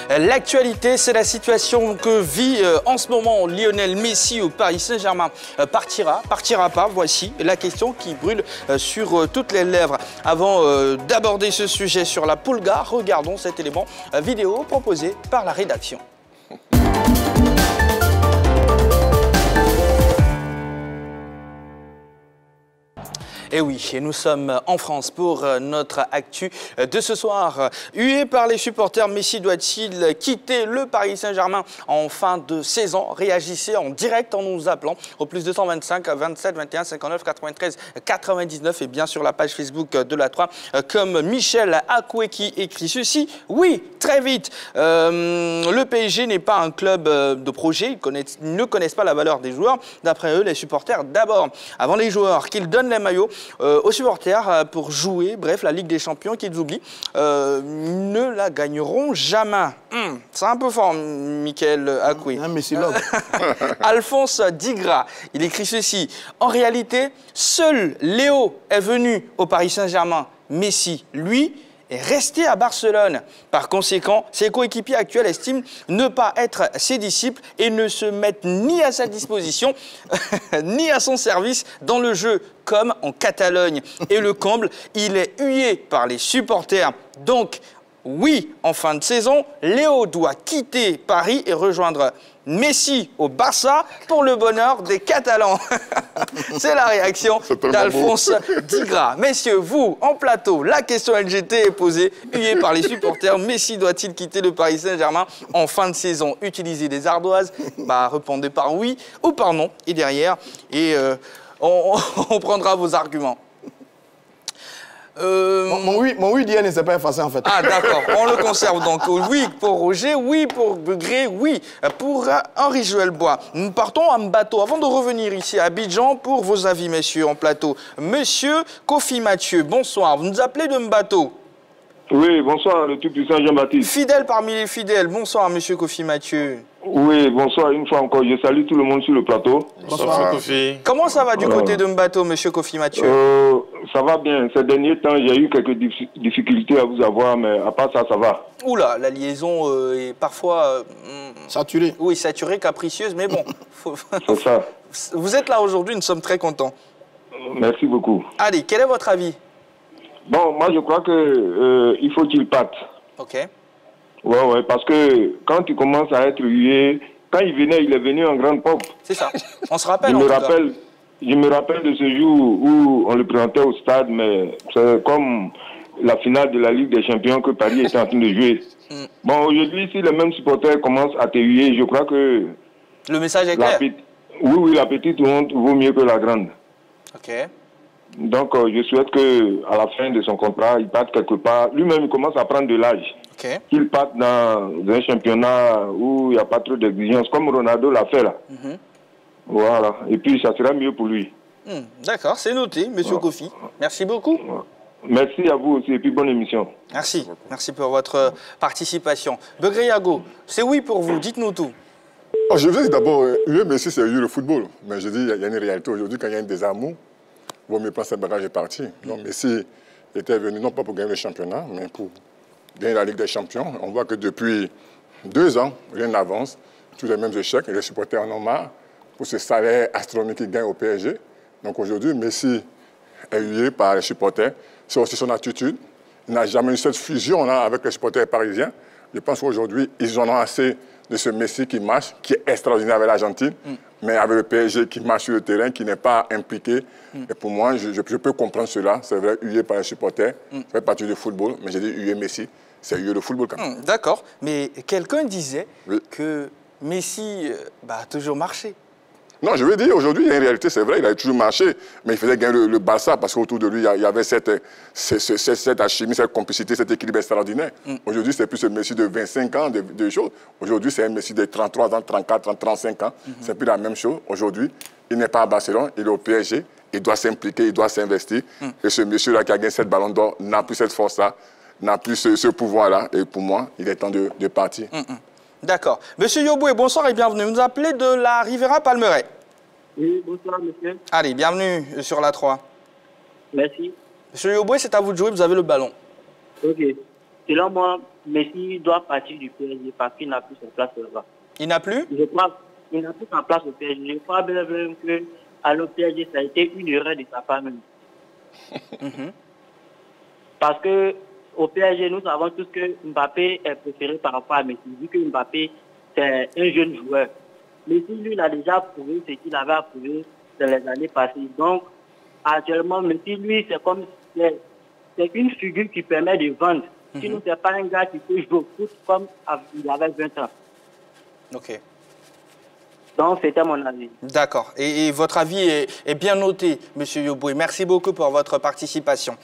L'actualité, c'est la situation que vit en ce moment Lionel Messi au Paris Saint-Germain. Partira pas? Voici la question qui brûle sur toutes les lèvres. Avant d'aborder ce sujet sur la Pulga, regardons cet élément vidéo proposé par la rédaction. Et oui, et nous sommes en France pour notre actu de ce soir. Hué par les supporters, Messi doit-il quitter le Paris Saint-Germain en fin de saison? Réagissez en direct en nous appelant au plus 225 27 21 59 93 99 et bien sur la page Facebook de la 3 comme Michel Akoué qui écrit ceci. Oui, très vite. Le PSG n'est pas un club de projet. Ils ne connaissent pas la valeur des joueurs. D'après eux, les supporters d'abord, avant les joueurs, qu'ils donnent les maillots aux supporters pour jouer, bref, la Ligue des Champions qu'ils oublient, ne la gagneront jamais. C'est un peu fort, Michael Akoué. Alphonse Digra, il écrit ceci. En réalité, seul Léo est venu au Paris Saint-Germain. Messi, lui, est resté à Barcelone. Par conséquent, ses coéquipiers actuels estiment ne pas être ses disciples et ne se mettent ni à sa disposition, ni à son service dans le jeu, comme en Catalogne. Et le comble, il est hué par les supporters. Donc, oui, en fin de saison, Léo doit quitter Paris et rejoindre Messi au Barça pour le bonheur des Catalans. C'est la réaction d'Alphonse Digra. Messieurs, vous, en plateau, la question LGT est posée, huée par les supporters. Messi doit-il quitter le Paris Saint-Germain en fin de saison? Utilisez des ardoises, répondez par oui ou par non. Et derrière, on prendra vos arguments. Mon oui d'hier ne s'est pas effacé en fait. Ah d'accord, on le conserve donc. Oui pour Roger, oui pour Begré, oui pour Henri-Joël Bois. Nous partons en bateau avant de revenir ici à Abidjan pour vos avis, messieurs, en plateau. Monsieur Kofi Mathieu, bonsoir. Vous nous appelez de Mbato? Oui, bonsoir, le tout-puissant Jean-Baptiste. Fidèle parmi les fidèles. Bonsoir, monsieur Kofi Mathieu. Oui, bonsoir une fois encore. Je salue tout le monde sur le plateau. Bonsoir, Kofi. Comment ça va du côté de Mbato, monsieur Kofi Mathieu? Ça va bien. Ces derniers temps, j'ai eu quelques difficultés à vous avoir, mais à part ça, ça va. Oula, la liaison est parfois... saturée. Oui, saturée, capricieuse, mais bon. C'est ça. Vous êtes là aujourd'hui, nous sommes très contents. Merci beaucoup. Allez, quel est votre avis? Bon, moi, je crois que il faut qu'il parte. Ok. Ouais, parce que quand il commence à être hué, quand il venait, il est venu en grande pompe. C'est ça. On se rappelle, Je me rappelle de ce jour où on le présentait au stade, mais c'est comme la finale de la Ligue des Champions que Paris était en train de jouer. Bon, aujourd'hui, si les mêmes supporters commencent à te huer, je crois que... Le message est clair. Oui, la petite honte vaut mieux que la grande. Ok. Donc, je souhaite qu'à la fin de son contrat, il parte quelque part. Lui-même, il commence à prendre de l'âge. Okay. Qu'il parte dans un championnat où il n'y a pas trop d'exigences, comme Ronaldo l'a fait là. Voilà. Et puis, ça sera mieux pour lui. D'accord, c'est noté, monsieur Kofi. Merci beaucoup. Merci à vous aussi, et puis bonne émission. Merci. Merci pour votre participation. Begré Yago, c'est oui pour vous, dites-nous tout. Je veux d'abord, Messi, c'est le football. Mais je dis, il y a une réalité aujourd'hui, quand il y a un désamour, vaut mieux prendre cette bagage et partir. Donc Messi était venu non pas pour gagner le championnat, mais pour gagner la Ligue des Champions. On voit que depuis 2 ans, rien n'avance. Tous les mêmes échecs et les supporters en ont marre pour ce salaire astronomique qu'il gagne au PSG. Donc aujourd'hui, Messi est hué par les supporters. C'est aussi son attitude. Il n'a jamais eu cette fusion là avec les supporters parisiens. Je pense qu'aujourd'hui, ils en ont assez de ce Messi qui marche, qui est extraordinaire avec l'Argentine, mais avec le PSG qui marche sur le terrain, qui n'est pas impliqué. Et pour moi, je peux comprendre cela. C'est vrai, hué par les supporters. Ça fait partie du football, mais j'ai dit hué Messi. C'est hué le football quand même. D'accord, mais quelqu'un disait que Messi a toujours marché. Non, je veux dire, aujourd'hui, il y a une réalité, c'est vrai, il a toujours marché, mais il faisait gagner le Barça parce qu'autour de lui, il y avait cette alchimie, cette complicité, cet équilibre extraordinaire. Aujourd'hui, c'est plus ce Messi de 25 ans, de choses. Aujourd'hui, c'est un Messi de 33 ans, 34 ans, 35 ans. C'est plus la même chose. Aujourd'hui, il n'est pas à Barcelone, il est au PSG. Il doit s'impliquer, il doit s'investir. Et ce monsieur-là qui a gagné cette ballon d'or n'a plus cette force-là, n'a plus ce pouvoir-là. Et pour moi, il est temps de partir. D'accord. Monsieur Yoboué, bonsoir et bienvenue. Vous nous appelez de la Riviera Palmeraie. Oui, bonsoir, monsieur. Allez, bienvenue sur la 3. Merci. Monsieur Yoboué, c'est à vous de jouer, vous avez le ballon. Ok. selon moi, Messi doit partir du PSG parce qu'il n'a plus sa place là-bas. Il n'a plus? Je crois qu'il n'a plus sa place au PSG. Je crois bien qu'à le PSG, ça a été une erreur de sa part même. Parce que au PSG, nous savons tous que Mbappé est préféré par rapport à Messi, vu que Mbappé, c'est un jeune joueur. Messi, lui, il a déjà prouvé ce qu'il avait approuvé dans les années passées. Donc, actuellement, Messi, lui, c'est une figure qui permet de vendre. Sinon, ce n'est pas un gars qui peut jouer au foot comme il avait 20 ans. Ok. Donc, c'était mon avis. D'accord. Et votre avis est bien noté, M. Yoboué. Merci beaucoup pour votre participation.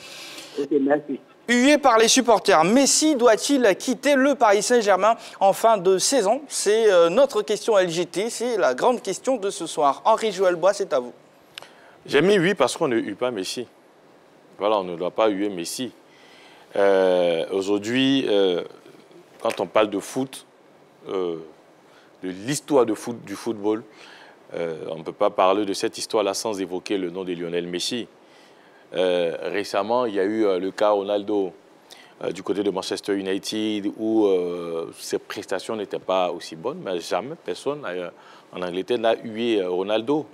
Ok, merci. Hué par les supporters, Messi doit-il quitter le Paris Saint-Germain en fin de saison? C'est notre question LGT, c'est la grande question de ce soir. Henri-Joël Bois, c'est à vous. J'ai mis oui parce qu'on ne hue pas Messi. Voilà, on ne doit pas huer Messi. Aujourd'hui, quand on parle de foot, de l'histoire du football, on ne peut pas parler de cette histoire-là sans évoquer le nom de Lionel Messi. Récemment, il y a eu le cas Ronaldo du côté de Manchester United où ses prestations n'étaient pas aussi bonnes, mais jamais personne en Angleterre n'a hué Ronaldo.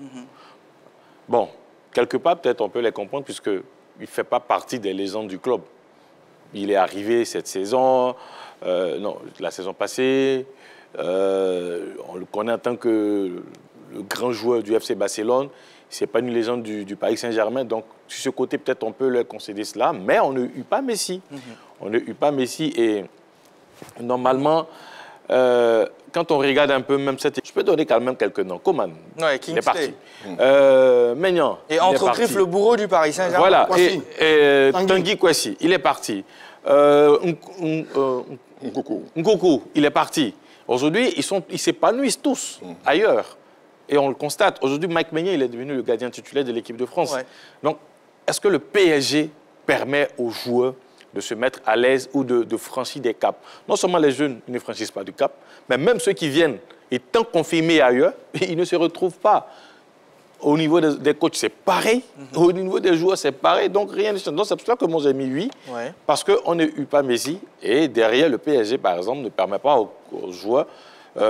Bon, quelque part, peut-être on peut les comprendre puisqu'il ne fait pas partie des légendes du club. Il est arrivé cette saison, non, la saison passée, on le connaît en tant que le grand joueur du FC Barcelone. Ce n'est pas une légende du Paris Saint-Germain. Donc, sur ce côté, peut-être on peut leur concéder cela. Mais on ne hue pas Messi. On ne hue pas Messi. Et normalement, quand on regarde un peu même cette... Je peux donner quand même quelques noms. Coman, ouais, il est parti. Maignan, et entre griffes, le bourreau du Paris Saint-Germain. Voilà. Et Tanguy Kouassi, il est parti. Nkoukou, il est parti. Aujourd'hui, ils s'épanouissent tous ailleurs. Et on le constate. Aujourd'hui, Mike Maignan, il est devenu le gardien titulaire de l'équipe de France. Ouais. Donc, est-ce que le PSG permet aux joueurs de se mettre à l'aise ou de franchir des caps? Non seulement les jeunes ne franchissent pas du cap, mais même ceux qui viennent étant confirmés ailleurs, ils ne se retrouvent pas. Au niveau des coachs, c'est pareil. Au niveau des joueurs, c'est pareil. Donc, rien ne change. Donc, c'est pour ça que moi, j'ai mis oui. Ouais. Parce qu'on ne hue pas Messi. Et derrière, le PSG, par exemple, ne permet pas aux joueurs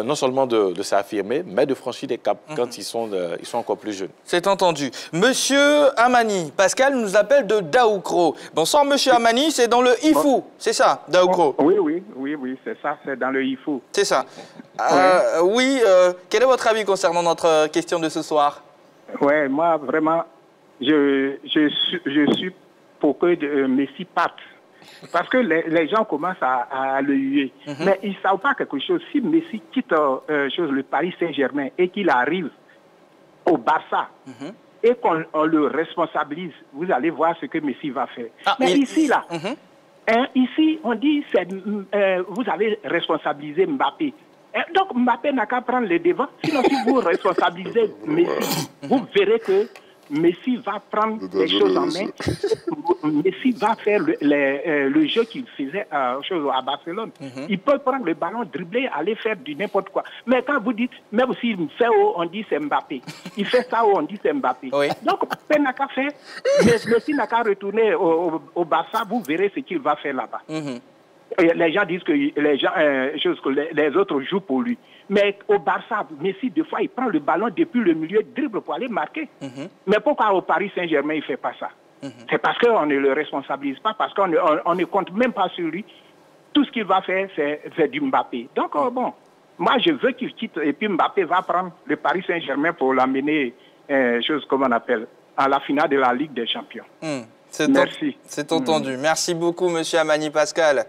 non seulement de s'affirmer, mais de franchir des caps quand ils sont encore plus jeunes. C'est entendu. Monsieur Amani, Pascal nous appelle de Daoukro. Bonsoir, monsieur Amani, c'est dans le Ifou, c'est ça, Daoukro? Oui, c'est ça, c'est dans le Ifou. C'est ça. Oui, quel est votre avis concernant notre question de ce soir? Oui, moi, vraiment, je suis pour que Messi parte. Parce que les gens commencent à le huer. Mais ils ne savent pas quelque chose. Si Messi quitte le Paris Saint-Germain et qu'il arrive au Barça et qu'on le responsabilise, vous allez voir ce que Messi va faire. Mais ici, là, ici, on dit vous avez responsabilisé Mbappé. Donc Mbappé n'a qu'à prendre le devant. Sinon, si vous responsabilisez Messi, vous verrez que Messi va prendre les choses en main. Messi va faire le jeu qu'il faisait à Barcelone. Il peut prendre le ballon, dribbler, aller faire du n'importe quoi. Mais quand vous dites, même s'il fait haut, on dit c'est Mbappé. Il fait ça haut, on dit c'est Mbappé. Oui. Donc, Mbappé n'a qu'à faire. Messi n'a qu'à retourner au Barça. Vous verrez ce qu'il va faire là-bas. Les gens disent que les autres jouent pour lui. Mais au Barça, Messi, des fois, il prend le ballon depuis le milieu, dribble pour aller marquer. Mais pourquoi au Paris Saint-Germain, il ne fait pas ça? C'est parce qu'on ne le responsabilise pas, parce qu'on ne compte même pas sur lui. Tout ce qu'il va faire, c'est du Mbappé. Donc, bon, moi, je veux qu'il quitte, et puis Mbappé va prendre le Paris Saint-Germain pour l'amener, comme on appelle, à la finale de la Ligue des Champions. Merci. C'est entendu. Merci beaucoup, monsieur Amani Pascal.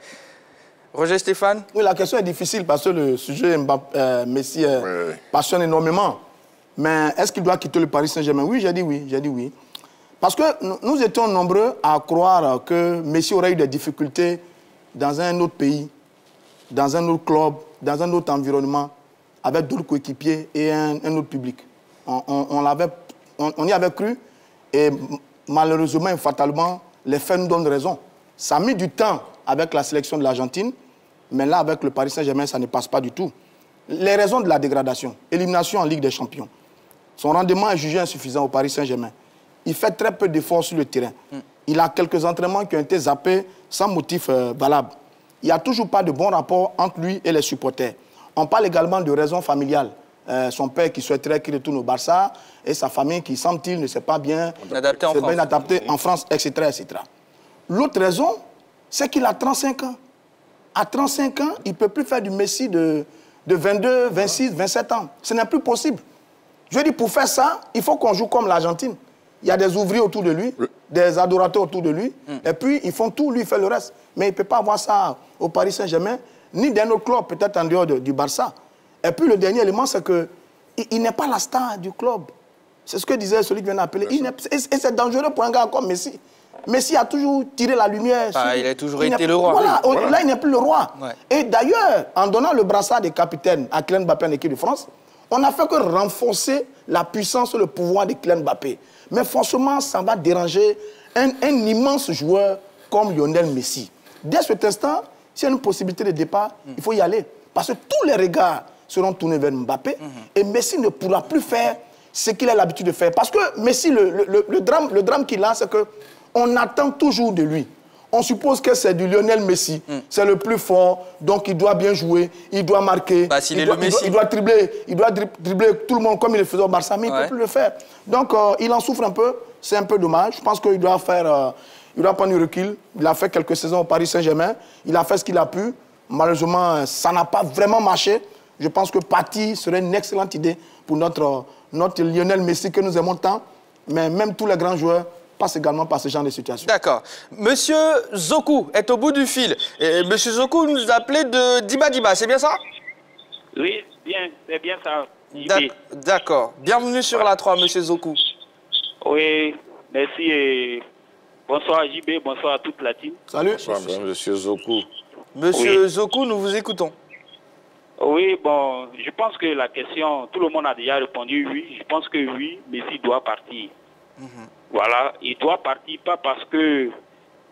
Roger Stéphane? Oui, la question est difficile parce que le sujet Messi passionne énormément. Mais est-ce qu'il doit quitter le Paris Saint-Germain? Oui, j'ai dit oui. Parce que nous étions nombreux à croire que Messi aurait eu des difficultés dans un autre pays, dans un autre club, dans un autre environnement, avec d'autres coéquipiers et un autre public. On y avait cru et malheureusement et fatalement, les faits nous donnent raison. Ça a mis du temps avec la sélection de l'Argentine, mais là, avec le Paris Saint-Germain, ça ne passe pas du tout. Les raisons de la dégradation, élimination en Ligue des Champions. Son rendement est jugé insuffisant au Paris Saint-Germain. Il fait très peu d'efforts sur le terrain. Il a quelques entraînements qui ont été zappés sans motif valable. il n'y a toujours pas de bon rapport entre lui et les supporters. On parle également de raisons familiales. Son père qui souhaiterait qu'il retourne au Barça et sa famille qui, semble-t-il, ne s'est pas bien adaptée en France, etc. etc. L'autre raison, c'est qu'il a 35 ans. À 35 ans, il ne peut plus faire du Messi de 22, 26, 27 ans. Ce n'est plus possible. Je veux dire, pour faire ça, il faut qu'on joue comme l'Argentine. Il y a des ouvriers autour de lui, des adorateurs autour de lui, et puis ils font tout, lui, il fait le reste. Mais il ne peut pas avoir ça au Paris Saint-Germain, ni d'un autre club, peut-être en dehors du Barça. Et puis le dernier élément, c'est qu'il n'est pas la star du club. C'est ce que disait celui qui vient d'appeler. Et c'est dangereux pour un gars comme Messi. Messi a toujours tiré la lumière. Il a toujours été le roi. Voilà. Là, il n'est plus le roi. Ouais. Et d'ailleurs, en donnant le brassard des capitaines à Kylian Mbappé en équipe de France, on n'a fait que renforcer la puissance et le pouvoir de Kylian Mbappé. Mais forcément, ça va déranger un immense joueur comme Lionel Messi. Dès cet instant, s'il y a une possibilité de départ, il faut y aller. Parce que tous les regards seront tournés vers Mbappé et Messi ne pourra plus faire ce qu'il a l'habitude de faire. Parce que Messi, le drame qu'il a, c'est qu'on attend toujours de lui. On suppose que c'est du Lionel Messi. C'est le plus fort, donc il doit bien jouer, il doit marquer, il doit dribbler tout le monde comme il le faisait au Barça, mais il ne peut plus le faire. Donc il en souffre un peu, c'est un peu dommage. Je pense qu'il doit faire, il doit prendre du recul. Il a fait quelques saisons au Paris Saint-Germain, il a fait ce qu'il a pu. Malheureusement, ça n'a pas vraiment marché. Je pense que partir serait une excellente idée pour notre Lionel Messi que nous aimons tant, mais même tous les grands joueurs passe également par ce genre de situation. D'accord. Monsieur Zoku est au bout du fil. Et Monsieur Zoku nous appelait de Diba, c'est bien ça? Oui, bien, c'est bien ça. D'accord. Bienvenue sur la 3, Monsieur Zoku. Oui, merci et bonsoir JB, bonsoir à toute la team. Salut. Bonsoir, Monsieur Zoku. Monsieur Zoku, nous vous écoutons. Oui, bon, je pense que la question, tout le monde a déjà répondu oui. Je pense que oui, Messi doit partir. Voilà, il doit partir pas parce qu'il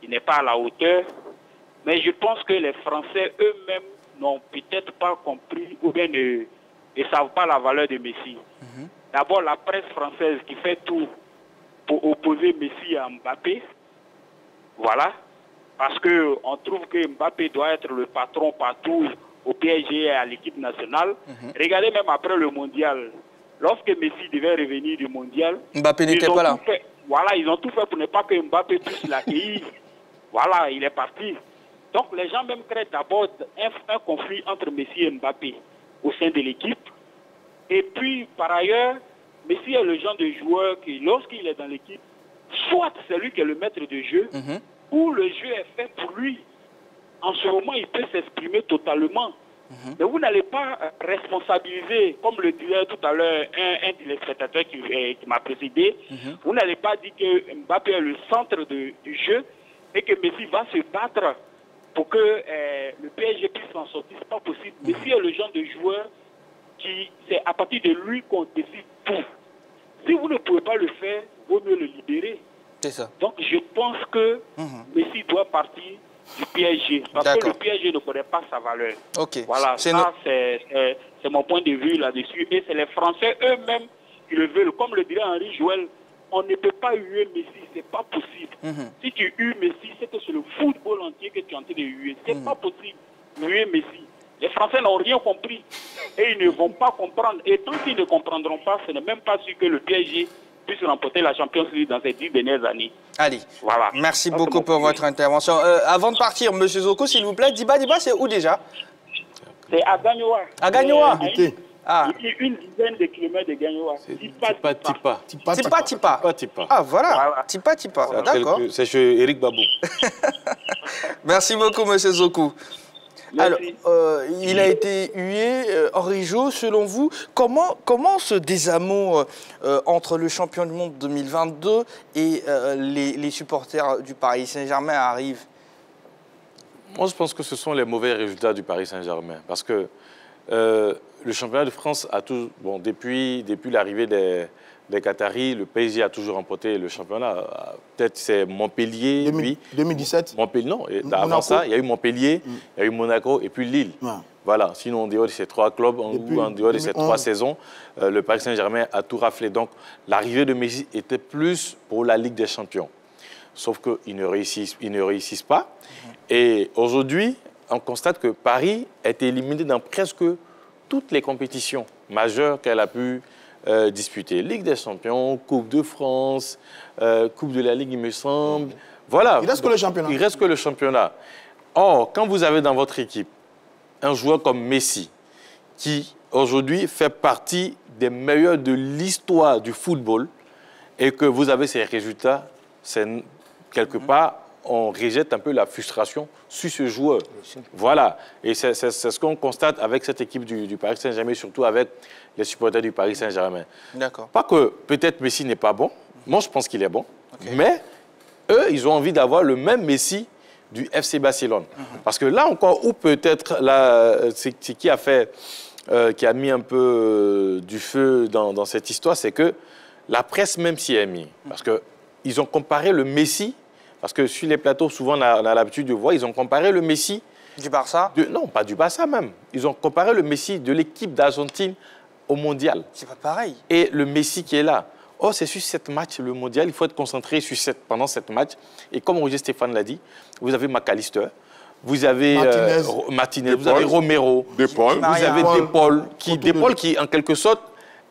n'est pas à la hauteur, mais je pense que les Français eux-mêmes n'ont peut-être pas compris ou bien ne savent pas la valeur de Messi. D'abord, la presse française qui fait tout pour opposer Messi à Mbappé, voilà, parce qu'on trouve que Mbappé doit être le patron partout au PSG et à l'équipe nationale. Regardez même après le mondial, lorsque Messi devait revenir du mondial, Mbappé n'était pas là. Voilà, ils ont tout fait pour ne pas que Mbappé puisse l'accueillir. Voilà, il est parti. Donc les gens même créent d'abord un conflit entre Messi et Mbappé au sein de l'équipe. Et puis, par ailleurs, Messi est le genre de joueur qui, lorsqu'il est dans l'équipe, soit c'est lui qui est le maître de jeu, ou le jeu est fait pour lui. En ce moment, il peut s'exprimer totalement. Mais vous n'allez pas responsabiliser, comme le disait tout à l'heure un téléspectateur qui m'a précédé, vous n'allez pas dire que Mbappé est le centre du jeu et que Messi va se battre pour que le PSG puisse s'en sortir. Ce n'est pas possible. Messi est le genre de joueur qui, c'est à partir de lui qu'on décide tout. Si vous ne pouvez pas le faire, il vaut mieux le libérer. C'est ça. Donc je pense que Messi doit partir du PSG, parce que le PSG ne connaît pas sa valeur. Voilà, ça c'est mon point de vue là-dessus. Et c'est les Français eux-mêmes qui le veulent. Comme le dirait Henri Joël, on ne peut pas huer Messi, c'est pas possible. Si tu hues Messi, c'est que c'est le football entier que tu es en train de huer. C'est pas possible, huer Messi. Les Français n'ont rien compris et ils ne vont pas comprendre. Et tant qu'ils ne comprendront pas, ce n'est même pas sûr que le PSG puisse remporter la Champions League dans ces 10 dernières années. Allez, voilà. Merci beaucoup pour votre intervention. Avant de partir, M. Zoku, s'il vous plaît, Diba, c'est où déjà? C'est à Gagnoa. À Gagnoa une dizaine de kilomètres de Gagnoa. Tipa. Ah, voilà. Tipa. D'accord. C'est chez Eric Babou. Merci beaucoup, M. Zoku. Alors, il a été hué, Henri Jo, selon vous, comment ce désamour entre le champion du monde 2022 et les supporters du Paris Saint-Germain arrive? Moi, je pense que ce sont les mauvais résultats du Paris Saint-Germain. Parce que le championnat de France a tout... Bon, depuis l'arrivée des Qataris, le PSG a toujours remporté le championnat. Peut-être c'est Montpellier, 2017 Montpellier, non. Avant ça, il y a eu Montpellier, il y a eu Monaco et puis Lille. Voilà. Sinon, en dehors de ces 3 clubs, en dehors de ces 3 saisons, le Paris Saint-Germain a tout raflé. Donc, l'arrivée de Messi était plus pour la Ligue des Champions. Sauf qu'ils ne réussissent pas. Et aujourd'hui, on constate que Paris a été éliminé dans presque toutes les compétitions majeures qu'elle a pu disputer. Ligue des Champions, Coupe de France, Coupe de la Ligue, il me semble. Voilà. Il reste que le championnat. Il reste que le championnat. Or, quand vous avez dans votre équipe un joueur comme Messi, qui aujourd'hui fait partie des meilleurs de l'histoire du football, et que vous avez ces résultats, c'est quelque part, on rejette un peu la frustration sur ce joueur. Voilà. Et c'est ce qu'on constate avec cette équipe du Paris Saint-Germain, surtout avec les supporters du Paris Saint-Germain. D'accord. Pas que peut-être Messi n'est pas bon. Moi, je pense qu'il est bon. Mais eux, ils ont envie d'avoir le même Messi du FC Barcelone. Parce que là encore, ou peut-être, c'est qui a fait, qui a mis un peu du feu dans cette histoire, c'est que la presse même s'y est mise. Parce qu'ils ont comparé le Messi. Parce que sur les plateaux, souvent, on a l'habitude de voir, ils ont comparé le Messi... Du Barça? Non, pas du Barça même. Ils ont comparé le Messi de l'équipe d'Argentine au Mondial. C'est pas pareil. Et le Messi qui est là. Oh, c'est sur 7 matchs, le Mondial, il faut être concentré pendant 7 matchs. Et comme Roger Stéphane l'a dit, vous avez McAllister, vous avez Martinez, vous avez Romero, De Paul. vous avez De Paul qui, en quelque sorte,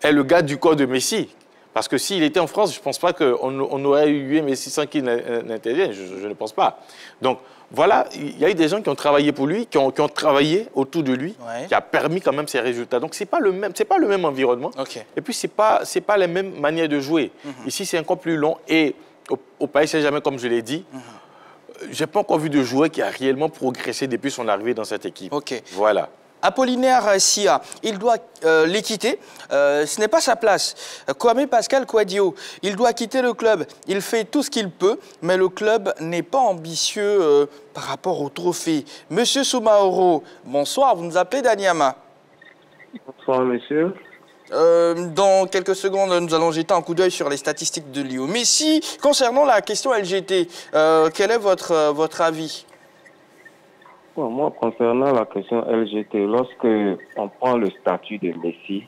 est le gars du corps de Messi. Parce que s'il était en France, je ne pense pas qu'on aurait eu Messi sans qu'il n'intervienne. Je ne pense pas. Donc, voilà, il y a eu des gens qui ont travaillé pour lui, qui ont travaillé autour de lui, qui a permis quand même ses résultats. Donc, ce n'est pas le même environnement. Et puis, ce n'est pas les mêmes manières de jouer. Ici, c'est encore plus long. Et au Paris Saint-Germain, comme je l'ai dit, je n'ai pas encore vu de joueur qui a réellement progressé depuis son arrivée dans cette équipe. Voilà. Apollinaire Sia, il doit les quitter. Ce n'est pas sa place. Kwame Pascal Kouadio, il doit quitter le club. Il fait tout ce qu'il peut, mais le club n'est pas ambitieux par rapport au trophée. Monsieur Soumaoro, bonsoir, vous nous appelez d'Anyama. Bonsoir, monsieur. Dans quelques secondes, nous allons jeter un coup d'œil sur les statistiques de Léo Messi. Concernant la question LGT, quel est votre avis ? Bon, moi, concernant la question LGT, lorsque on prend le statut de Messi,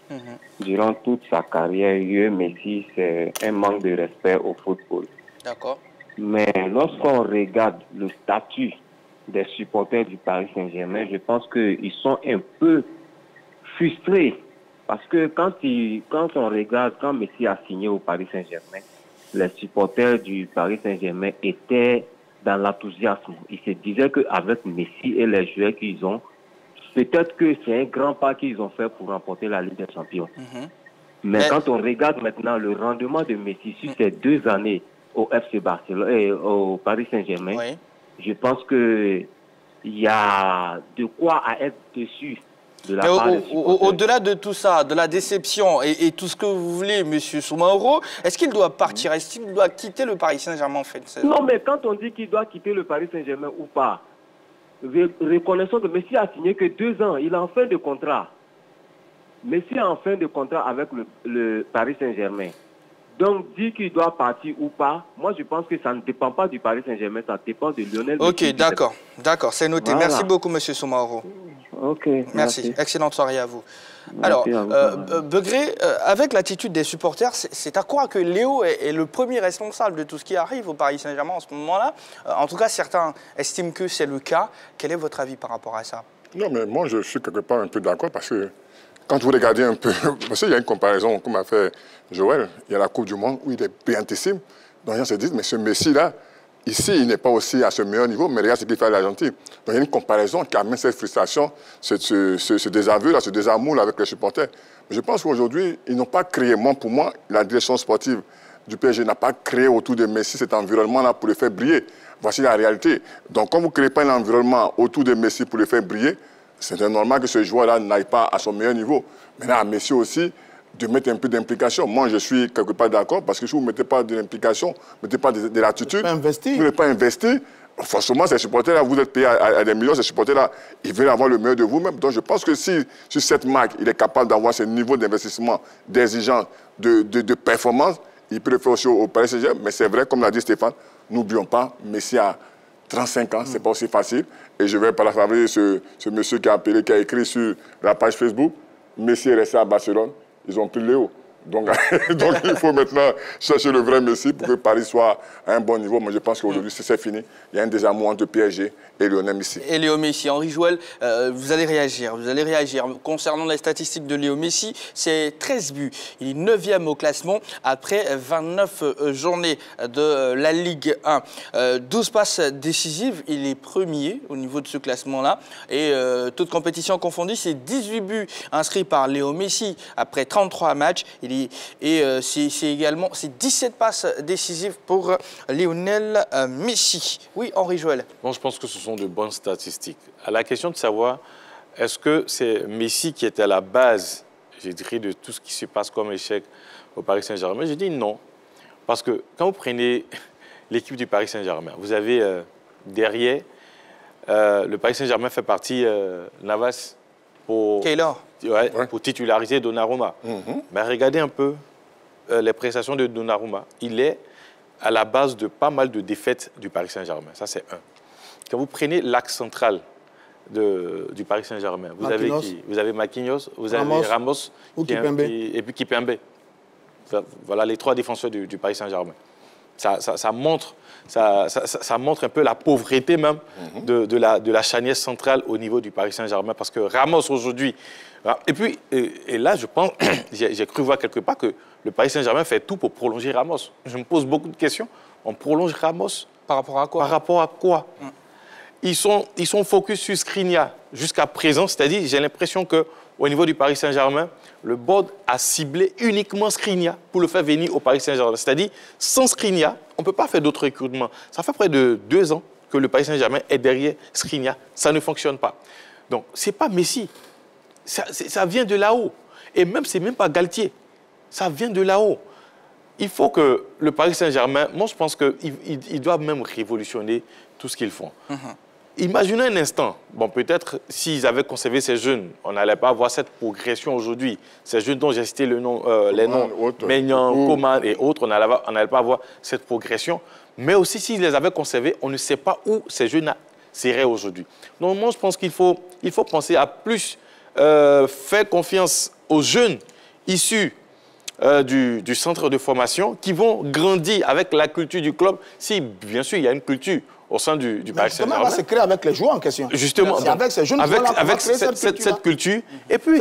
durant toute sa carrière, Messi, c'est un manque de respect au football. D'accord. Mais lorsqu'on regarde le statut des supporters du Paris Saint-Germain, je pense qu'ils sont un peu frustrés. Parce que quand on regarde, quand Messi a signé au Paris Saint-Germain, les supporters du Paris Saint-Germain étaient dans l'enthousiasme. Ils se disaient qu'avec Messi et les joueurs qu'ils ont, peut-être que c'est un grand pas qu'ils ont fait pour remporter la Ligue des Champions. Mais quand on regarde maintenant le rendement de Messi sur ces 2 années au FC Barcelone et au Paris Saint-Germain, je pense qu'il y a de quoi à être dessus. Au-delà de tout ça, de la déception et tout ce que vous voulez, M. Soumaoro, est-ce qu'il doit partir? Est-ce qu'il doit quitter le Paris Saint-Germain en fait? Non, mais quand on dit qu'il doit quitter le Paris Saint-Germain ou pas, reconnaissons que Messi a signé que 2 ans. Il est en fin de contrat. Messi est en fin de contrat avec le Paris Saint-Germain. Donc, dire qu'il doit partir ou pas, moi je pense que ça ne dépend pas du Paris Saint-Germain, ça dépend de Lionel Messi. Ok, d'accord, c'est noté. Voilà. Merci beaucoup, M. Soumaoro. Ok, merci. Excellente soirée à vous. Alors, Begré, avec l'attitude des supporters, c'est à croire que Léo est le premier responsable de tout ce qui arrive au Paris Saint-Germain en ce moment-là. En tout cas, certains estiment que c'est le cas. Quel est votre avis par rapport à ça? Non, mais moi, je suis quelque part un peu d'accord parce que quand vous regardez un peu, parce qu'il y a une comparaison, comme a fait Joël, il y a la Coupe du Monde où il est brillantissime. Donc, les gens se disent, mais ce Messi-là, ici, il n'est pas aussi à ce meilleur niveau, mais regarde ce qu'il fait à l'Argentine. Donc, il y a une comparaison qui amène cette frustration, ce désaveu, ce désamour avec les supporters. Mais je pense qu'aujourd'hui, ils n'ont pas créé, pour moi, la direction sportive du PSG n'a pas créé autour de Messi cet environnement-là pour le faire briller. Voici la réalité. Donc, quand vous ne créez pas un environnement autour de Messi pour le faire briller, c'est normal que ce joueur-là n'aille pas à son meilleur niveau. Maintenant, à Messi aussi, de mettre un peu d'implication. Moi, je suis quelque part d'accord, parce que si vous ne mettez pas de l'implication, vous ne mettez pas de l'attitude, vous n'êtes pas investi, forcément, ces supporters-là, vous êtes payés à des millions, ces supporters-là, ils veulent avoir le meilleur de vous-même. Donc, je pense que si sur cette marque, il est capable d'avoir ce niveau d'investissement, d'exigence, de performance, il peut le faire aussi au Paris Saint-Germain. Mais c'est vrai, comme l'a dit Stéphane, n'oublions pas, Messi a 35 ans, ce n'est pas aussi facile. Et je vais paraphrasier ce monsieur qui a appelé, qui a écrit sur la page Facebook, Messi est resté à Barcelone, ils ont pris Léo. Donc, il faut maintenant chercher le vrai Messi pour que Paris soit à un bon niveau. Moi, je pense qu'aujourd'hui, c'est fini. Il y a un désamour entre PSG et Lionel Messi. Et Léo Messi. Henri Jouel, vous allez réagir. Concernant les statistiques de Léo Messi, c'est 13 buts. Il est 9e au classement après 29 journées de la Ligue 1. 12 passes décisives. Il est premier au niveau de ce classement-là. Et toute compétition confondue, c'est 18 buts inscrits par Léo Messi après 33 matchs. C'est également 17 passes décisives pour Lionel Messi. Oui, Henri Jouel. Bon, je pense que ce sont de bonnes statistiques. À la question de savoir, est-ce que c'est Messi qui était à la base, je dirais, de tout ce qui se passe comme échec au Paris Saint-Germain? Je dis non. Parce que quand vous prenez l'équipe du Paris Saint-Germain, vous avez derrière, le Paris Saint-Germain fait partie Navas pour titulariser Donnarumma. Mais regardez un peu les prestations de Donnarumma. Il est à la base de pas mal de défaites du Paris Saint-Germain. Ça, c'est un. Quand vous prenez l'axe central du Paris Saint-Germain, vous avez qui? Vous avez Marquinhos, vous avez Ramos et puis Kimpembe. Voilà les trois défenseurs du Paris Saint-Germain. Ça montre un peu la pauvreté même de la charnière centrale au niveau du Paris Saint-Germain. Parce que Ramos aujourd'hui... Et puis, et là, je pense, j'ai cru voir quelque part que le Paris Saint-Germain fait tout pour prolonger Ramos. Je me pose beaucoup de questions. On prolonge Ramos. Par rapport à quoi? Par rapport à quoi? Ils sont focus sur Skriniar jusqu'à présent. C'est-à-dire, j'ai l'impression qu'au niveau du Paris Saint-Germain, le board a ciblé uniquement Skriniar pour le faire venir au Paris Saint-Germain. C'est-à-dire, sans Skriniar, on ne peut pas faire d'autres recrutements. Ça fait près de 2 ans que le Paris Saint-Germain est derrière Skriniar. Ça ne fonctionne pas. Donc, ce n'est pas Messi. Ça vient de là-haut. Et même, ce n'est même pas Galtier. Ça vient de là-haut. Il faut que le Paris Saint-Germain, moi je pense qu'ils doivent même révolutionner tout ce qu'ils font. Imaginez un instant, bon peut-être s'ils avaient conservé ces jeunes, on n'allait pas avoir cette progression aujourd'hui. Ces jeunes dont j'ai cité les noms, Maignan, Coman et autres, on n'allait pas avoir cette progression. Mais aussi s'ils les avaient conservés, on ne sait pas où ces jeunes seraient aujourd'hui. Donc moi je pense qu'il faut penser à plus faire confiance aux jeunes issus du centre de formation qui vont grandir avec la culture du club. Si, bien sûr, il y a une culture au sein du Paris Saint-Germain. Comment va se créer avec les joueurs en question? Justement, c'est avec ces jeunes avec cette culture. Et puis,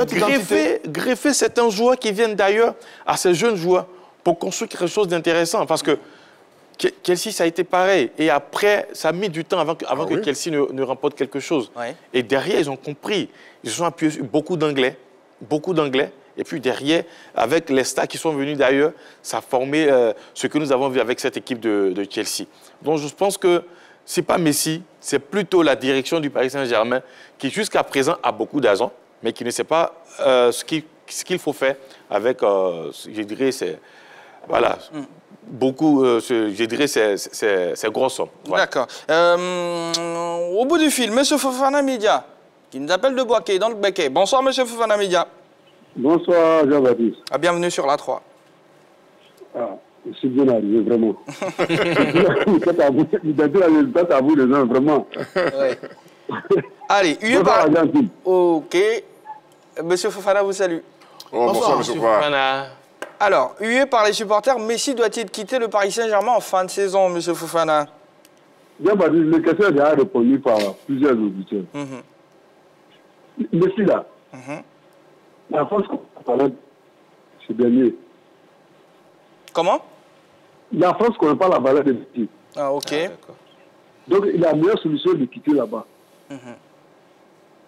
greffer certains joueurs qui viennent d'ailleurs à ces jeunes joueurs pour construire quelque chose d'intéressant. Parce que Chelsea, ça a été pareil. Et après, ça a mis du temps avant que Chelsea ne remporte quelque chose. Et derrière, ils ont compris. Ils se sont appuyés sur beaucoup d'anglais. Et puis derrière, avec les stars qui sont venus d'ailleurs, ça a formé ce que nous avons vu avec cette équipe de Chelsea. Donc je pense que ce n'est pas Messi, c'est plutôt la direction du Paris Saint-Germain qui jusqu'à présent a beaucoup d'argent, mais qui ne sait pas ce qu'il faut faire avec, je dirais, c'est gros sommes. Voilà. D'accord. Au bout du fil, M. Fofana Média, qui nous appelle de Boaké, dans le Béquet. Bonsoir, M. Fofana Média. Bonsoir, Jean-Baptiste. Bienvenue sur la 3. Je suis bien arrivé, vraiment. C'est à vous, les gens, vraiment. Ouais. Allez, OK. Monsieur Fofana vous salue. Bonsoir, monsieur Fofana. Alors, hué par les supporters, Messi doit-il quitter le Paris Saint-Germain en fin de saison, monsieur Fofana? Jean-Baptiste, les questions ont déjà répondu par plusieurs auditeurs. Messi, là, la France qu'on parlait ce dernier. Comment? La France ne connaît pas la valeur de Messi. Ah, OK. Donc, il a la meilleure solution de quitter là-bas.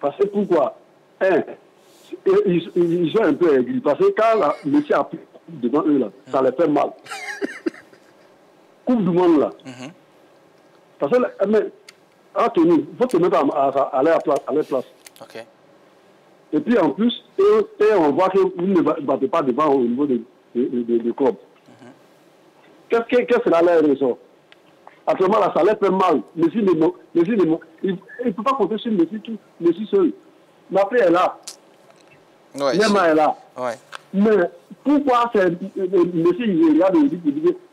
Parce que pourquoi? Ils sont un peu aigris. Parce que quand Messi a pris devant eux, là, ça les fait mal. Coupe du monde, là. Parce que, Anthony, il faut te mettre à leur place. OK. Et puis en plus, on voit que vous ne battez pas devant au niveau de club. Qu'est-ce que cela leur ressort? Actuellement, là, ça leur fait mal. Messi, il ne peut pas compter sur Messi seul. Mbappé est là. Neymar est là. Mais pourquoi Messi, il regarde et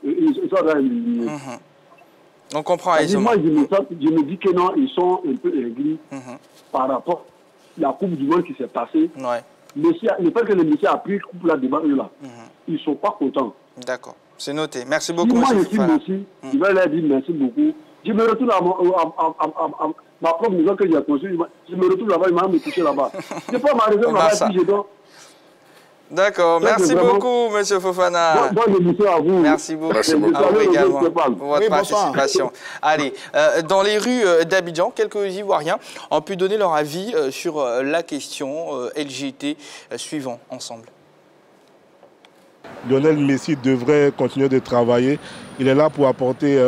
il sort dans le... On comprend aisément. Moi, je me dis que non, ils sont un peu aigris par rapport à la Coupe du Monde qui s'est passée. le fait que le Messi a pris pour la débat, eux là, ils ne sont pas contents. D'accord, c'est noté. Merci beaucoup, si moi M. je suis Messi, je vais leur dire merci beaucoup. Je me retrouve à ma propre maison que j'ai construite. Je me retrouve là-bas, il m'a me coucher là-bas. Je peux m'arrêter là-bas et puis je dors. D'accord, merci beaucoup, M. Fofana. Bonne émission à vous. Merci beaucoup. Merci beaucoup. À vous également pour votre participation. Allez, dans les rues d'Abidjan, quelques Ivoiriens ont pu donner leur avis sur la question LGT. Suivons ensemble. Lionel Messi devrait continuer de travailler. Il est là pour apporter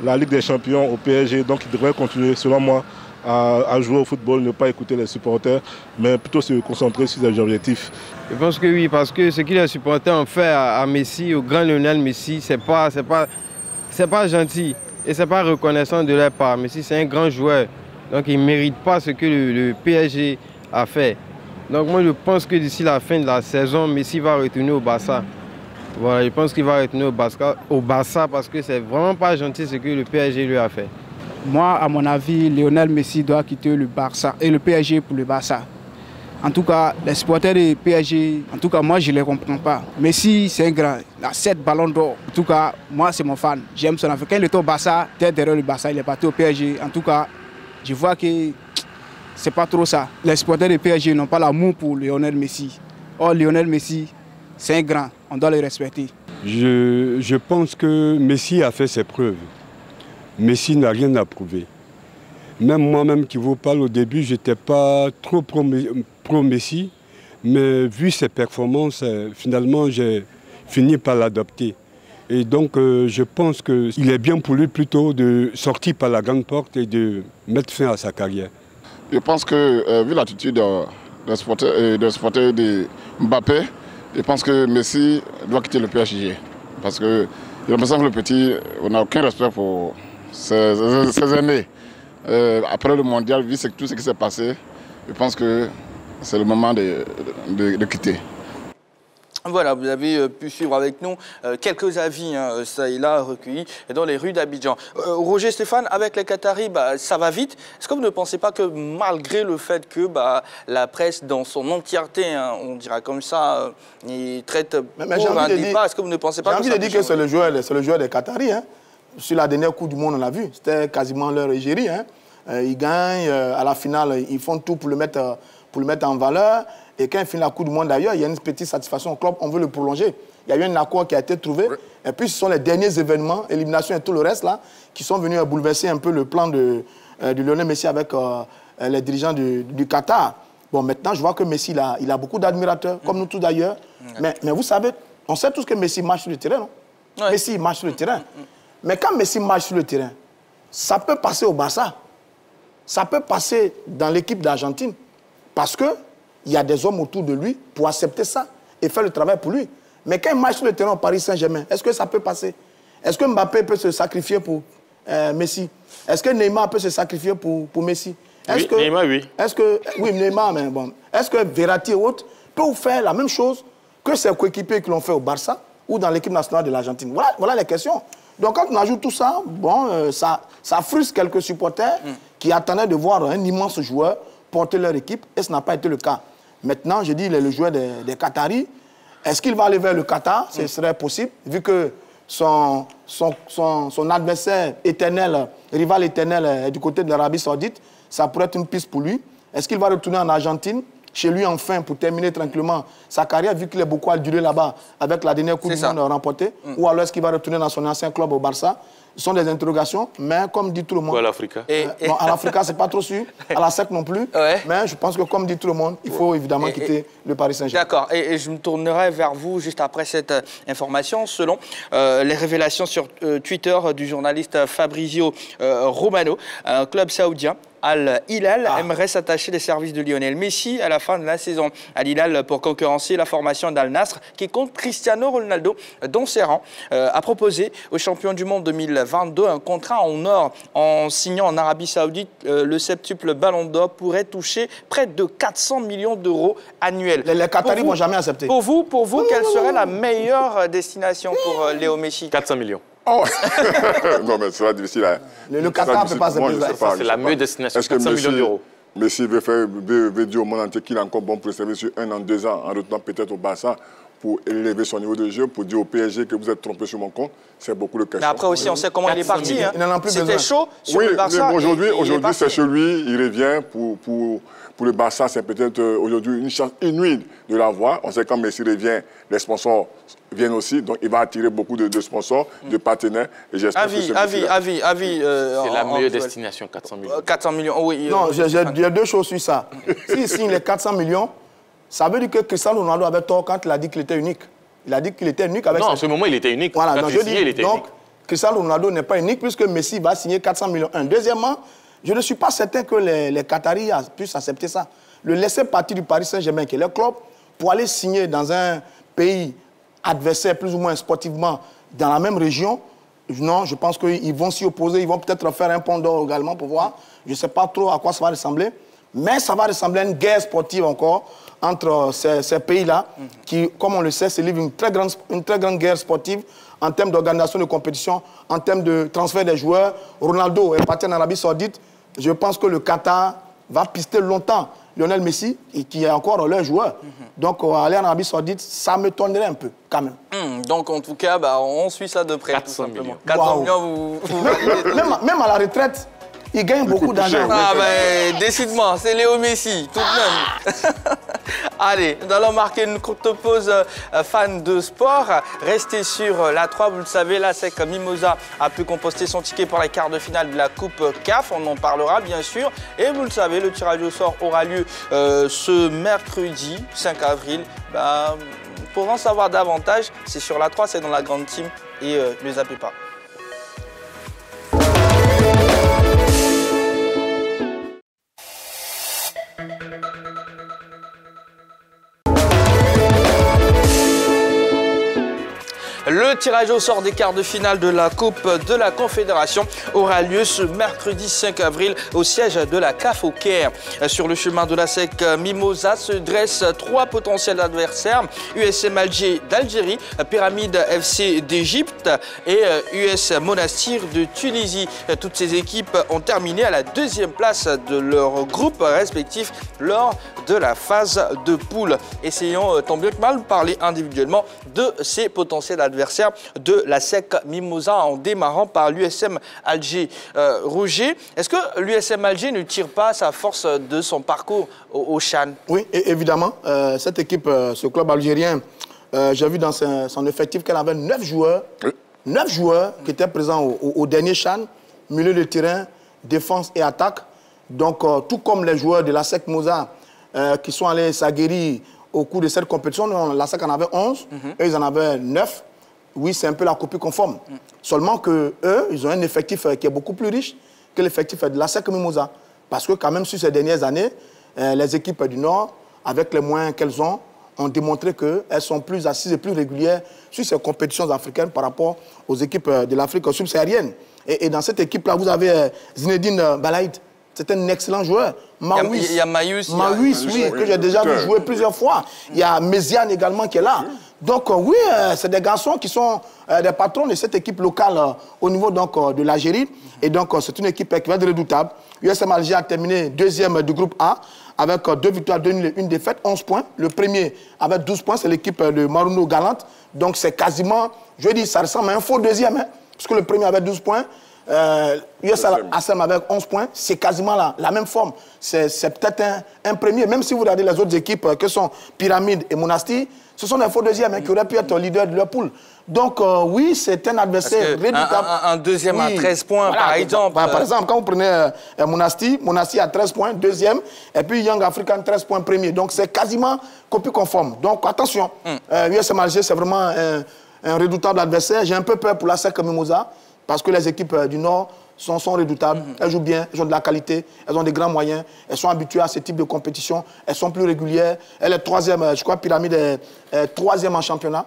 la Ligue des Champions au PSG, donc il devrait continuer, selon moi, à jouer au football, ne pas écouter les supporters, mais plutôt se concentrer sur ses objectifs. Je pense que oui, parce que ce que les supporters ont fait à Messi, au grand Lionel Messi, c'est pas gentil et c'est pas reconnaissant de leur part. Messi, c'est un grand joueur, donc il ne mérite pas ce que le PSG a fait. Donc moi, je pense que d'ici la fin de la saison, Messi va retourner au Barça. Voilà, je pense qu'il va retourner au Barça parce que c'est vraiment pas gentil ce que le PSG lui a fait. Moi, à mon avis, Lionel Messi doit quitter le Barça et le PSG pour le Barça. En tout cas, les supporters du PSG, en tout cas, moi, je ne les comprends pas. Messi, c'est un grand. Il a 7 ballons d'or. En tout cas, moi, c'est mon fan. J'aime son enfant. Quand il était au Barça, tête derrière le Barça, il est parti au PSG. En tout cas, je vois que c'est pas trop ça. Les supporters du PSG n'ont pas l'amour pour Lionel Messi. Or, Lionel Messi, c'est un grand. On doit le respecter. Je pense que Messi a fait ses preuves. Messi n'a rien à prouver. Même moi-même qui vous parle au début, je n'étais pas trop pro-Messi, mais vu ses performances, finalement, j'ai fini par l'adopter. Et donc, je pense qu'il est bien pour lui plutôt de sortir par la grande porte et de mettre fin à sa carrière. Je pense que, vu l'attitude des supporters de Mbappé, je pense que Messi doit quitter le PSG. Parce que j'ai l'impression que le petit, on n'a aucun respect pour ces années. Après le mondial, vu tout ce qui s'est passé, je pense que c'est le moment de quitter. Voilà, vous avez pu suivre avec nous quelques avis, ça et là, recueillis dans les rues d'Abidjan. Roger Stéphane, avec les Qataris, ça va vite. Est-ce que vous ne pensez pas que malgré le fait que la presse dans son entièreté, on dira comme ça, il traite pour un débat, est-ce que vous ne pensez pas que ça... J'ai envie de dire que c'est le joueur des Qataris. Hein. Sur la dernière Coupe du Monde, on l'a vu, c'était quasiment leur égérie. Hein. Ils gagnent, à la finale, ils font tout pour le mettre en valeur. Et quand il finit la Coupe du Monde d'ailleurs, il y a une petite satisfaction au club, on veut le prolonger. Il y a eu un accord qui a été trouvé. Oui. Et puis ce sont les derniers événements, élimination et tout le reste, là, qui sont venus bouleverser un peu le plan de Lionel Messi avec les dirigeants du Qatar. Bon, maintenant, je vois que Messi, il a beaucoup d'admirateurs, comme nous tous d'ailleurs. Mais vous savez, on sait tous que Messi marche sur le terrain, non? Oui. Messi marche sur le terrain. Mais quand Messi marche sur le terrain, ça peut passer au Barça. Ça peut passer dans l'équipe d'Argentine. Parce que il y a des hommes autour de lui pour accepter ça et faire le travail pour lui. Mais quand il marche sur le terrain au Paris Saint-Germain, est-ce que ça peut passer? Est-ce que Mbappé peut se sacrifier pour Messi? Est-ce que Neymar peut se sacrifier pour Messi? Oui, Neymar, oui. Oui, Neymar, mais bon. Est-ce que Verratti et autres peuvent faire la même chose que ses coéquipiers qui l'ont fait au Barça ou dans l'équipe nationale de l'Argentine? Voilà les questions. Donc quand on ajoute tout ça, bon, ça frustre quelques supporters qui attendaient de voir un immense joueur porter leur équipe, et ce n'a pas été le cas. Maintenant, je dis, le joueur des Qataris, est-ce qu'il va aller vers le Qatar? Ce serait possible, vu que son adversaire éternel, rival éternel est du côté de l'Arabie Saoudite, ça pourrait être une piste pour lui. Est-ce qu'il va retourner en Argentine, chez lui enfin, pour terminer tranquillement sa carrière, vu qu'il est beaucoup à durer là-bas avec la dernière Coupe du Monde remportée, ou alors est-ce qu'il va retourner dans son ancien club au Barça? Ce sont des interrogations, mais comme dit tout le monde... Ou à l'Africa bon, à l'Africa, c'est pas trop sûr. À la SEC non plus. Ouais. Mais je pense que, comme dit tout le monde, il faut évidemment quitter le Paris Saint-Germain. D'accord. Et je me tournerai vers vous juste après cette information. Selon les révélations sur Twitter du journaliste Fabrizio Romano, un club saoudien, Al-Hilal, aimerait s'attacher des services de Lionel Messi à la fin de la saison. Al-Hilal pour concurrencer la formation d'Al-Nasr qui compte Cristiano Ronaldo dans ses rangs, a proposé au champion du monde 2022 un contrat en or en signant en Arabie Saoudite. Le septuple Ballon d'Or pourrait toucher près de 400 millions d'euros annuels. Les Qataris ne vont jamais accepter. Pour vous, quelle serait la meilleure destination pour Léo Messi? 400 millions. Oh. Non, mais c'est difficile. Le Qatar ne peut pas se C'est la meilleure destination, 400 millions d'euros. Messi veut dire au monde entier qu'il est encore bon pour le service sur 1 an, 2 ans, en retournant peut-être au Barça pour élever son niveau de jeu, pour dire au PSG que vous êtes trompé sur mon compte, c'est beaucoup de questions. Mais après aussi, on sait comment il est parti. Hein. C'était chaud sur oui, le Barça. Oui, aujourd'hui c'est chez lui, il revient pour le Barça, c'est peut-être aujourd'hui une chance inouïe de l'avoir. On sait quand Messi revient, les sponsors viennent aussi, donc il va attirer beaucoup de sponsors, de partenaires. Et j'espère que c'est la meilleure destination, 400 millions. 400 millions, oui. Non, j'ai deux choses sur ça. S'il signe les 400 millions, ça veut dire que Cristiano Ronaldo avait tort quand il a dit qu'il était unique. Il a dit qu'il était unique avec... Non, en ce moment, il était unique. Voilà, quand il était donc, unique. Cristiano Ronaldo n'est pas unique puisque Messi va signer 400 millions. Deuxièmement, je ne suis pas certain que les Qataris puissent accepter ça. Le laisser partir du Paris Saint-Germain, qui est leur club, pour aller signer dans un pays adversaire, plus ou moins sportivement, dans la même région, non, je pense qu'ils vont s'y opposer. Ils vont peut-être faire un pont d'or également pour voir. Je ne sais pas trop à quoi ça va ressembler. Mais ça va ressembler à une guerre sportive encore entre ces pays-là, qui, comme on le sait, se livrent une très grande guerre sportive en termes d'organisation de compétition, en termes de transfert des joueurs. Ronaldo est parti en Arabie Saoudite. Je pense que le Qatar va pister longtemps Lionel Messi, qui est encore leur joueur. Donc, aller en Arabie Saoudite, ça me tonnerait un peu, quand même. Donc, en tout cas, on suit ça de près. 400 millions. 400 millions, même à la retraite, il gagne beaucoup d'argent. Ah ben, décidément, c'est Léo Messi, tout de même. Allez, nous allons marquer une courte pause fan de sport. Restez sur la 3, vous le savez, la SEC Mimosa a pu composter son ticket pour les quarts de finale de la Coupe CAF. On en parlera, bien sûr. Et vous le savez, le tirage au sort aura lieu ce mercredi 5 avril. Pour en savoir davantage, c'est sur la 3, c'est dans la grande team. Et ne zappez pas. Le tirage au sort des quarts de finale de la Coupe de la Confédération aura lieu ce mercredi 5 avril au siège de la CAF au Caire. Sur le chemin de la SEC Mimosa se dressent 3 potentiels adversaires, USM Alger d'Algérie, Pyramide FC d'Égypte et US Monastir de Tunisie. Toutes ces équipes ont terminé à la 2e place de leur groupe respectif lors de la phase de poule. Essayons tant bien que mal de parler individuellement de ces potentiels adversaires de la SEC Mimosa en démarrant par l'USM Alger. Roger, est-ce que l'USM Alger ne tire pas sa force de son parcours au Chan? Oui, évidemment. Cette équipe, ce club algérien, j'ai vu dans son effectif qu'elle avait 9 joueurs. 9 joueurs qui étaient présents au dernier Chan, milieu de terrain, défense et attaque. Donc, tout comme les joueurs de la SEC Mimosa qui sont allés s'aguerrir au cours de cette compétition, la SEC en avait 11, eux ils en avaient 9. Oui, c'est un peu la copie conforme. Seulement qu'eux, ils ont un effectif qui est beaucoup plus riche que l'effectif de la SEC Mimosa. Parce que quand même, sur ces dernières années, les équipes du Nord, avec les moyens qu'elles ont démontré qu'elles sont plus assises et plus régulières sur ces compétitions africaines par rapport aux équipes de l'Afrique subsaharienne. Et dans cette équipe-là, vous avez Zinedine Balaïd. C'est un excellent joueur. Maouis. Il y a Maïus. Maouis, oui, que j'ai déjà vu jouer plusieurs fois. Il y a Méziane également qui est là. Donc, oui, c'est des garçons qui sont des patrons de cette équipe locale au niveau donc, de l'Algérie. Et donc, c'est une équipe qui va être redoutable. USM Alger a terminé 2e du groupe A avec 2 victoires, 2 nuls et 1 défaite, 11 points. Le premier avec 12 points, c'est l'équipe de Maruno Galante. Donc, c'est quasiment, je veux dire, ça ressemble à un faux deuxième, hein, parce que le premier avait 12 points. USM avec 11 points, c'est quasiment la même forme. C'est peut-être un premier, même si vous regardez les autres équipes que sont Pyramide et Monastir, ce sont des faux deuxièmes qui auraient pu être leaders de leur poule. Donc oui, c'est un adversaire redoutable. Un deuxième à 13 points, voilà, par exemple. Par exemple, quand vous prenez Monastir à 13 points, deuxième, et puis Young African 13 points premier. Donc c'est quasiment copie conforme. Donc attention, USM Alger, c'est vraiment un redoutable adversaire. J'ai un peu peur pour la SEC Mimosa, parce que les équipes du Nord sont redoutables, elles jouent bien, elles ont de la qualité, elles ont des grands moyens, elles sont habituées à ce type de compétition, elles sont plus régulières. Elle est 3e, je crois, Pyramide est 3e en championnat,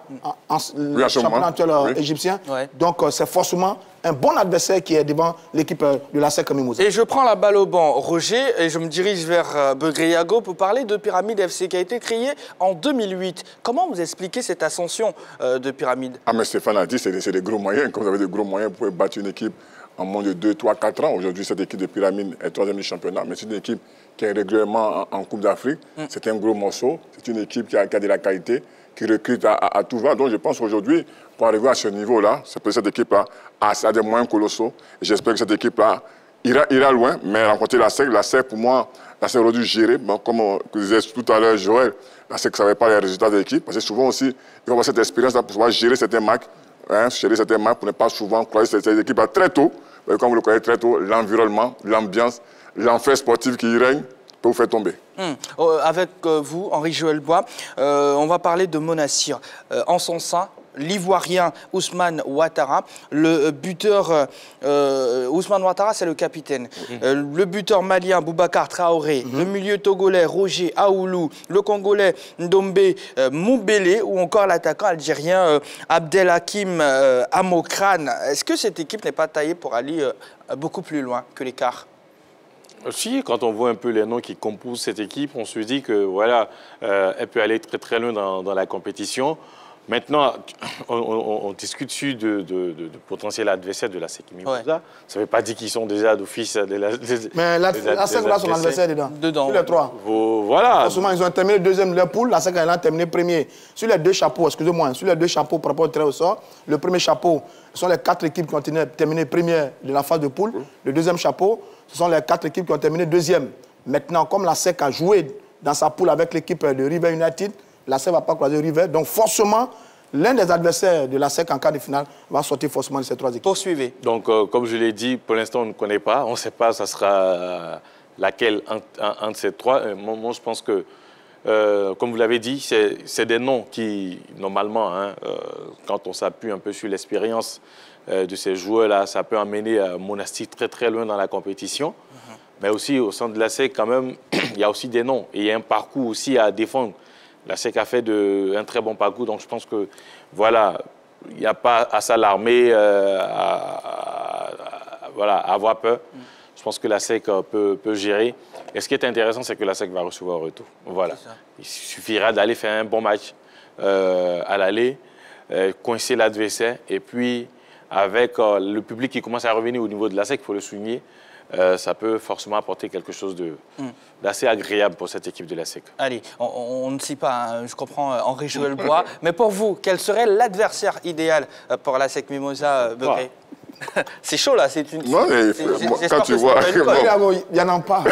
le championnat actuel égyptien. Donc c'est forcément un bon adversaire qui est devant l'équipe de la SEC Mimosa. Et je prends la balle au banc, Roger, et je me dirige vers Begré-Yago pour parler de Pyramide FC qui a été créée en 2008. Comment vous expliquez cette ascension de Pyramide? Ah mais Stéphane a dit, c'est des gros moyens. Quand vous avez des gros moyens, vous pouvez battre une équipe en moins de 2, 3, 4 ans. Aujourd'hui, cette équipe de Pyramide est 3e du championnat, mais c'est une équipe qui est régulièrement en Coupe d'Afrique. C'est un gros morceau. C'est une équipe qui a de la qualité, qui recrute à tout va. Donc je pense qu'aujourd'hui, pour arriver à ce niveau-là, c'est pour cette équipe-là a des moyens colossaux. Et j'espère que cette équipe-là ira loin, mais rencontrer la SEC, pour moi, la SEC aurait dû gérer. Bon, comme disait tout à l'heure Joël, la SEC ne savait pas les résultats de l'équipe. Parce que souvent aussi, il faut avoir cette expérience-là pour pouvoir gérer certains matchs. Gérer certains matchs pour ne pas souvent croiser ces équipes-là très tôt. Comme vous le connaissez très tôt, l'environnement, l'ambiance, l'enfer sportif qui y règne peut vous faire tomber. Avec vous, Henri-Joël Bois, on va parler de Monastir. En son sein, l'Ivoirien Ousmane Ouattara, le buteur Ousmane Ouattara, c'est le capitaine. Le buteur malien Boubacar Traoré, le milieu togolais Roger Aoulou, le congolais Ndombe Moubele ou encore l'attaquant algérien Abdelhakim Amokrane. Est-ce que cette équipe n'est pas taillée pour aller beaucoup plus loin que l'écart? Si, quand on voit un peu les noms qui composent cette équipe, on se dit que voilà, elle peut aller très très loin dans la compétition. Maintenant, on discute sur de potentiels adversaires de la SEC Mimosa. Ça ne veut pas dire qu'ils sont déjà d'office. Mais la SEC a son adversaire dedans. Sur les 3. Voilà. Forcément, ils ont terminé deuxième de leur poule. La SEC a terminé premier. Sur les 2 chapeaux, excusez-moi, sur les 2 chapeaux par rapport au trait au sort, le premier chapeau, ce sont les 4 équipes qui ont terminé première de la phase de poule. Le deuxième chapeau, ce sont les 4 équipes qui ont terminé deuxième. Maintenant, comme la SEC a joué dans sa poule avec l'équipe de River United, la SEC ne va pas croiser River. Donc forcément, l'un des adversaires de la SEC en quart de finale va sortir forcément de ces 3 équipes. Poursuivez. Donc, comme je l'ai dit, pour l'instant, on ne connaît pas. On ne sait pas ça sera laquelle entre ces 3. Moi, je pense que, comme vous l'avez dit, c'est des noms qui, normalement, quand on s'appuie un peu sur l'expérience de ces joueurs-là, ça peut amener Monastir très très loin dans la compétition. Mais aussi, au sein de la SEC, quand même, il y a aussi des noms. Et il y a un parcours aussi à défendre. La SEC a fait un très bon parcours, donc je pense que, voilà, il n'y a pas à s'alarmer, voilà, à avoir peur. Je pense que la SEC peut gérer. Et ce qui est intéressant, c'est que la SEC va recevoir un retour. Voilà. Il suffira d'aller faire un bon match à l'aller, coincer l'adversaire, et puis avec le public qui commence à revenir au niveau de la SEC, il faut le souligner, ça peut forcément apporter quelque chose d'assez agréable pour cette équipe de la SEC. Allez, on ne sait pas, je comprends Henri-Joël Bois, mais pour vous, quel serait l'adversaire idéal pour la SEC Mimosa, Begré? C'est chaud là, c'est une... Non, mais quand tu vois... Il n'y en a pas.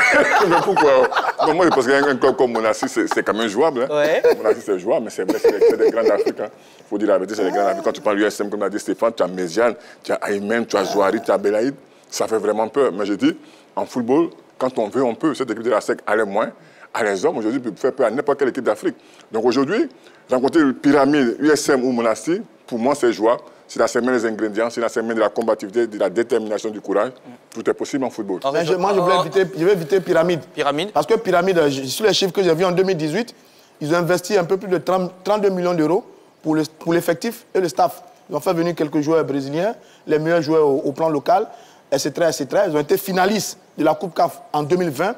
Pourquoi? Non, moi, parce qu'un club comme Monastir, c'est quand même jouable. Monastir, c'est jouable, mais c'est vrai, c'est des grands d'Afrique. Il faut dire la vérité, c'est des grands d'Afrique. Quand tu parles USM, comme l'a dit Stéphane, tu as Méziane, tu as Aymen, tu as Zouari, tu as Belaïd. Ça fait vraiment peur. Mais je dis, en football, quand on veut, on peut. Cette équipe de la SEC a les moyens, a les hommes. Aujourd'hui, peut faire peur à n'importe quelle équipe d'Afrique. Donc aujourd'hui, rencontrer le Pyramide, USM ou Monastir, pour moi, c'est jouable. C'est la semaine des ingrédients, c'est la semaine de la combativité, de la détermination, du courage. Tout est possible en football. Moi, je vais éviter Pyramide. Parce que Pyramide, sur les chiffres que j'ai vus en 2018, ils ont investi un peu plus de 32 millions d'euros pour l'effectif et le staff. Ils ont fait venir quelques joueurs brésiliens, les meilleurs joueurs au plan local, etc., etc. Ils ont été finalistes de la Coupe CAF en 2020.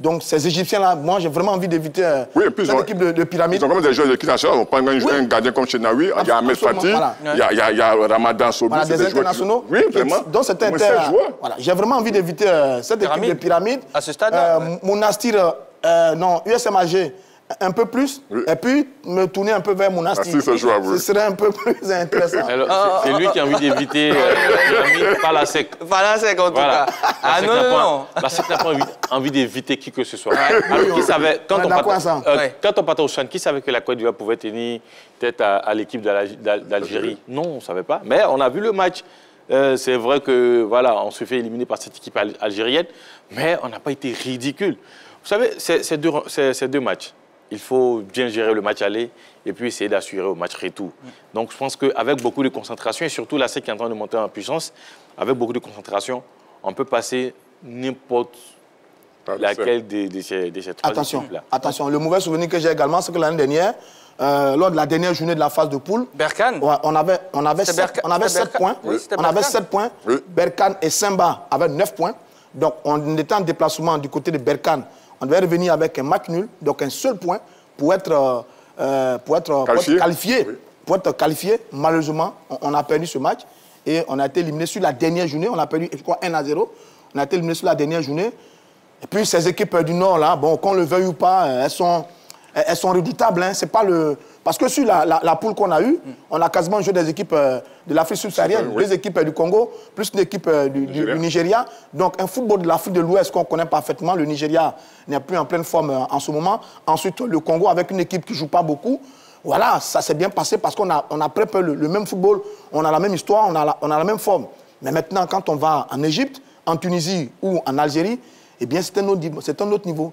Donc, ces Égyptiens-là, moi, j'ai vraiment envie d'éviter cette équipe de Pyramide. Ils ont quand même des joueurs de l'équipe nationale. On prend un gardien comme Chenaoui, il y a Ahmed Fati, il y a Ramadan Sobi. Voilà, des internationaux. Oui, vraiment. Donc, c'était voilà. J'ai vraiment envie d'éviter cette équipe de Pyramide. À ce stade Monastir, non, USMAG, un peu plus, et puis me tourner un peu vers Monastir. Ce serait un peu plus intéressant. C'est lui qui a envie d'éviter Pyramide, pas la SEC. Pas la SEC, en tout cas. Ah non. La SEC n'a pas envie d'éviter qui que ce soit. Alors, qui savait, quand on partait au Chan, qui savait que la Côte d'Ivoire pouvait tenir tête à l'équipe d'Algérie? Non, on ne savait pas. Mais on a vu le match. C'est vrai que voilà, on se fait éliminer par cette équipe algérienne, mais on n'a pas été ridicule. Vous savez, c'est deux matchs. Il faut bien gérer le match aller et puis essayer d'assurer au match retour. Donc je pense qu'avec beaucoup de concentration, et surtout la SEC qui est en train de monter en puissance, avec beaucoup de concentration, on peut passer n'importe laquelle de ces trois équipes-là. Attention, le mauvais souvenir que j'ai également, c'est que l'année dernière, lors de la dernière journée de la phase de poule, Berkane, on avait 7 points. On avait 7 points. Berkane et Simba avaient 9 points. Donc on était en déplacement du côté de Berkane. On devait revenir avec un match nul, donc un seul point pour être qualifié. Pour être qualifié, malheureusement, on a perdu ce match. Et on a été éliminé sur la dernière journée. On a perdu, je crois, 1-0. On a été éliminé sur la dernière journée. Et puis, ces équipes du Nord, là, bon, qu'on le veuille ou pas, elles sont redoutables. Hein. C'est pas le... Parce que sur la poule qu'on a eue, on a quasiment joué des équipes de l'Afrique subsaharienne, oui. 2 équipes du Congo, plus une équipe du Nigeria. Donc, un football de l'Afrique de l'Ouest qu'on connaît parfaitement. Le Nigeria n'est plus en pleine forme en ce moment. Ensuite, le Congo, avec une équipe qui ne joue pas beaucoup. Voilà, ça s'est bien passé parce qu'on a préparé le même football, on a la même histoire, on a la même forme. Mais maintenant, quand on va en Égypte, en Tunisie ou en Algérie, eh bien, c'est un autre niveau,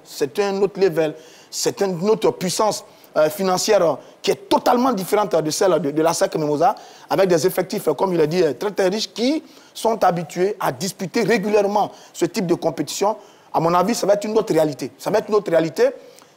c'est un autre level, c'est une autre puissance financière qui est totalement différente de celle de la SEC Mimosa, avec des effectifs, comme il a dit, très très riches, qui sont habitués à disputer régulièrement ce type de compétition. À mon avis, ça va être une autre réalité. Ça va être une autre réalité.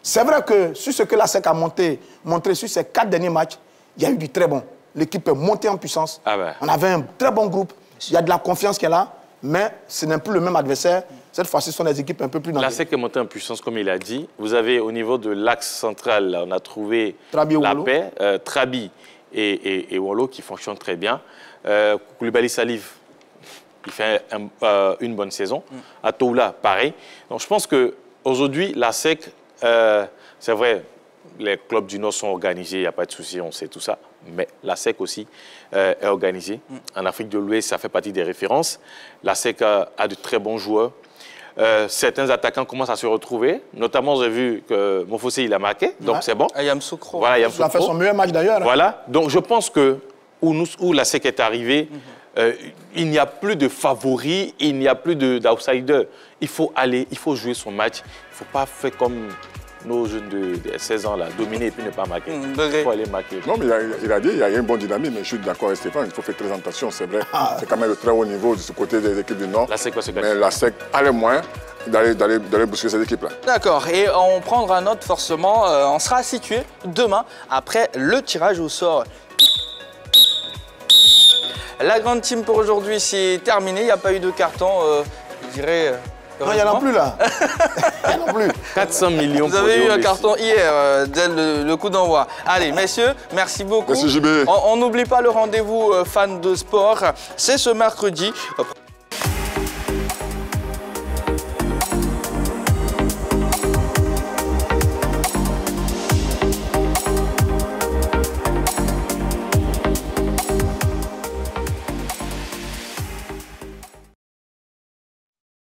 C'est vrai que sur ce que la SEC a montré sur ces 4 derniers matchs, il y a eu du très bon. L'équipe est montée en puissance. Ah ben. On avait un très bon groupe. Il y a de la confiance qui est là, mais ce n'est plus le même adversaire. Cette fois-ci, ce sont des équipes un peu plus dangereuses. La SEC est montée en puissance, comme il a dit. Vous avez au niveau de l'axe central, là, on a trouvé la paix, Trabi et Wolo qui fonctionnent très bien. Koulibaly Salif, il fait une bonne saison. Atoula, pareil. Donc je pense qu'aujourd'hui, la SEC, c'est vrai, les clubs du Nord sont organisés, il n'y a pas de souci, on sait tout ça. Mais la SEC aussi est organisée. En Afrique de l'Ouest, ça fait partie des références. La SEC a de très bons joueurs. Certains attaquants commencent à se retrouver. Notamment, j'ai vu que Mofossé, il a marqué, donc c'est bon. Ayam Soukro. Voilà, il a fait son meilleur match d'ailleurs. Voilà, donc je pense que où la SEC est arrivée, il n'y a plus de favoris, il n'y a plus d'outsiders. Il faut jouer son match. Il ne faut pas faire comme nos jeunes de 16 ans, là, dominer et puis ne pas marquer. Il faut aller marquer. Non, mais il a dit qu'il y a une bonne dynamique, mais je suis d'accord avec Stéphane, il faut faire très attention, c'est vrai. C'est quand même de très haut niveau de ce côté des équipes du Nord. La SEC, mais la SEC a les moyens d'aller bousculer ces équipes-là. D'accord, et on prendra note forcément, on sera situé demain après le tirage au sort. La grande team pour aujourd'hui, c'est terminé, il n'y a pas eu de carton, je dirais... Non, il n'y en a plus là. Il n'y en a plus. 400 millions. Vous avez eu un carton hier, dès le coup d'envoi. Allez, messieurs, merci beaucoup. Merci JB. On n'oublie pas le rendez-vous fan de sport. C'est ce mercredi.